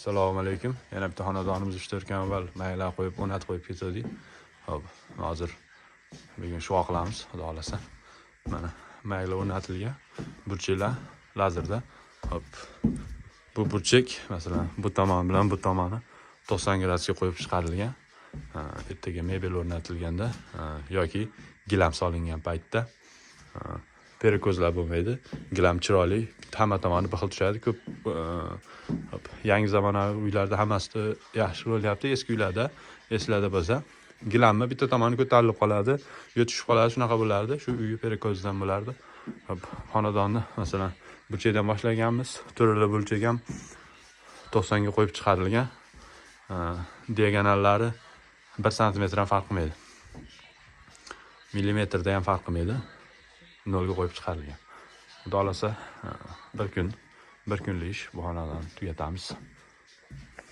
Assalomu alaykum. Yana bitta xonadonimiz ishlarkan avval maylar qo'yib, o'rnatib qo'yib ketdik. Hop, hozir bugun shuvoq qilamiz, xudo xolasa. Mana maylar o'rnatilgan. Burchaklar lazerda. Hop. Bu burchak, masalan, bu tomon bilan bu tomoni 90 gradusga qo'yib chiqarilgan. Ertaga mebel o'rnatilganda yoki gilam solingan paytda perekozlar bo'lmaydi. Gilam chiroyli, hamma tomoni bir xil tushadi. Ko'p yangi zamonaviy uylarda hammasi yaxshi bo'lyapti. Eski uylarda eslarda bo'lsa, gilamni bitta tomoni ko'tarilib qoladi, yo tushib qoladi, shunaqa bo'lardi. Shu uyi perekozdan bo'lardi. Hop, xonadonni masalan burchakdan boshlaganmiz. To'rala burchak ham 90 ga qo'yib chiqarilgan. Diagonallari 1 sm ham farq qilmaydi. Millimetrda ham farq qilmaydi. 0 ga qo'yib chiqarilgan. Xudo xolasa bir kunlik ish bu xonadonni tugatamiz.